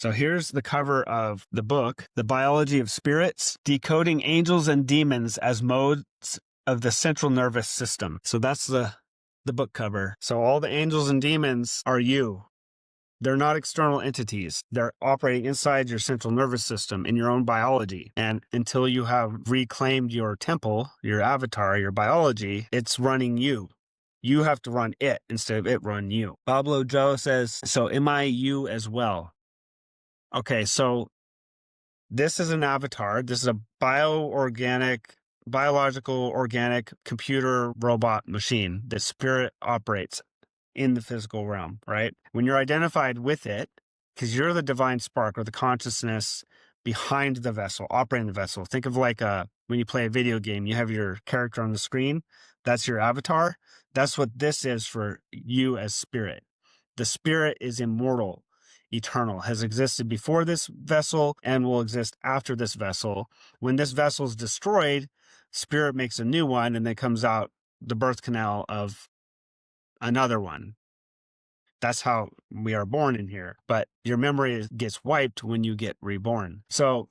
So here's the cover of the book, The Biology of Spirits, Decoding Angels and Demons as Modes of the Central Nervous System. So that's the book cover. So all the angels and demons are you. They're not external entities. They're operating inside your central nervous system in your own biology. And until you have reclaimed your temple, your avatar, your biology, it's running you. You have to run it instead of it run you. Pablo Joe says, so am I you as well? Okay, so this is an avatar. This is a biological, organic computer robot machine that spirit operates in the physical realm, right? When you're identified with it, because you're the divine spark or the consciousness behind the vessel, operating the vessel. Think of like when you play a video game, you have your character on the screen. That's your avatar. That's what this is for you as spirit. The spirit is immortal, eternal, has existed before this vessel and will exist after this vessel. When this vessel is destroyed, spirit makes a new one and then comes out the birth canal of another one. That's how we are born in here. But your memory gets wiped when you get reborn. So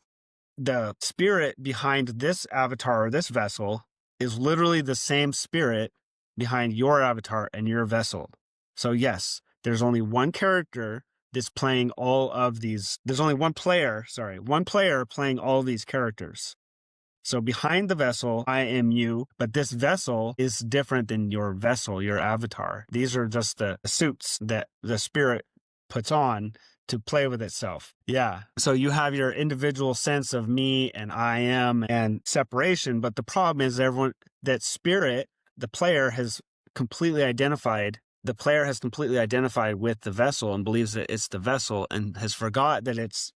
the spirit behind this avatar or this vessel is literally the same spirit behind your avatar and your vessel. So yes, there's only one character that's playing all of these. There's only one player playing all these characters. So behind the vessel, I am you, but this vessel is different than your vessel, your avatar. These are just the suits that the spirit puts on to play with itself. Yeah. So you have your individual sense of me and I am and separation, but the problem is that spirit, the player has completely identified with the vessel and believes that it's the vessel and has forgot that it's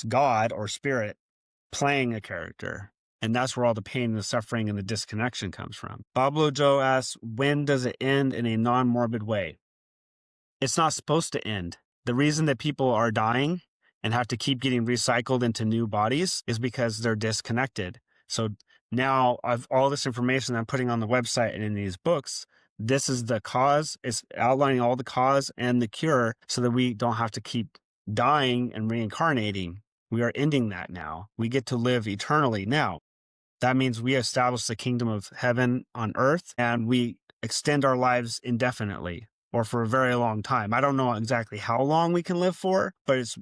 God or spirit playing a character. And that's where all the pain and the suffering and the disconnection comes from. Pablo Joe asks, when does it end in a non-morbid way? It's not supposed to end. The reason that people are dying and have to keep getting recycled into new bodies is because they're disconnected. So now all this information that I'm putting on the website and in these books, this is the cause. It's outlining all the cause and the cure so that we don't have to keep dying and reincarnating. We are ending that now. We get to live eternally now. That means we establish the kingdom of heaven on earth and we extend our lives indefinitely or for a very long time. I don't know exactly how long we can live for, but it's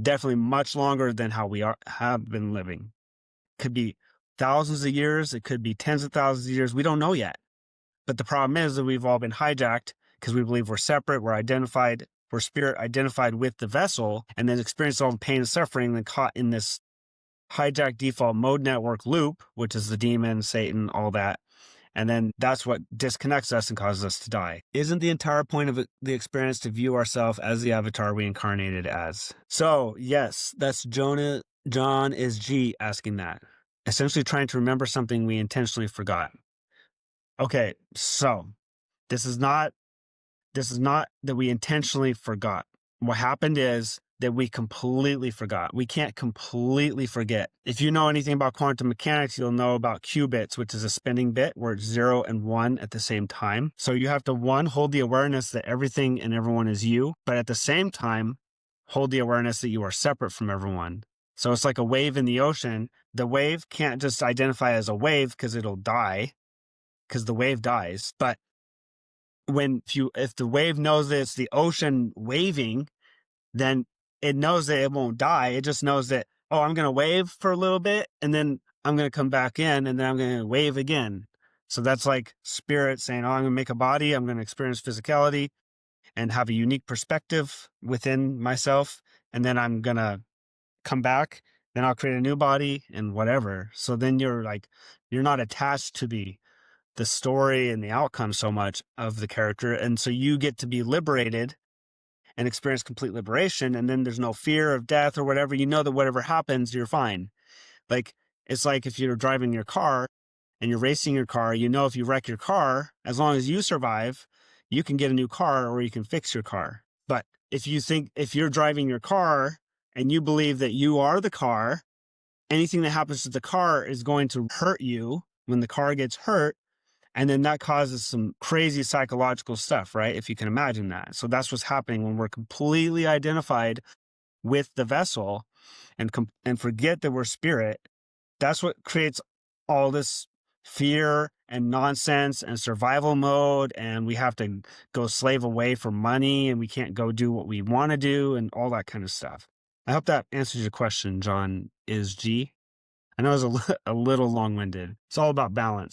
definitely much longer than how we have been living. It could be thousands of years. It could be tens of thousands of years. We don't know yet. But the problem is that we've all been hijacked because we believe we're separate. We're spirit identified with the vessel and then experience all the pain and suffering and then caught in this hijack default mode network loop, which is the demon, Satan, all that. And then that's what disconnects us and causes us to die. Isn't the entire point of the experience to view ourselves as the avatar we incarnated as? So yes, that's John is G asking that. Essentially trying to remember something we intentionally forgot. Okay, so this is not that we intentionally forgot. What happened is that we completely forgot. We can't completely forget. If you know anything about quantum mechanics, you'll know about qubits, which is a spinning bit where it's 0 and 1 at the same time. So you have to, one, hold the awareness that everything and everyone is you, but at the same time, hold the awareness that you are separate from everyone. So it's like a wave in the ocean. The wave can't just identify as a wave because it'll die, because the wave dies. But if the wave knows that it's the ocean waving, then it knows that it won't die. It just knows that, oh, I'm going to wave for a little bit and then I'm going to come back in and then I'm going to wave again. So that's like spirit saying, oh, I'm going to make a body. I'm going to experience physicality and have a unique perspective within myself. And then I'm going to come back. Then I'll create a new body and whatever. So then you're not attached to the story and the outcome so much of the character. And so you get to be liberated and experience complete liberation. And then there's no fear of death or whatever. You know that whatever happens, you're fine. Like, it's like if you're driving your car and you're racing your car, you know, if you wreck your car, as long as you survive, you can get a new car or you can fix your car. But if you're driving your car and you believe that you are the car, anything that happens to the car is going to hurt you when the car gets hurt. And then that causes some crazy psychological stuff, right? If you can imagine that. So that's what's happening when we're completely identified with the vessel and forget that we're spirit, that's what creates all this fear and nonsense and survival mode. And we have to go slave away for money, and we can't go do what we want to do, and all that kind of stuff. I hope that answers your question, John. Is G? I know it was a little long-winded. It's all about balance.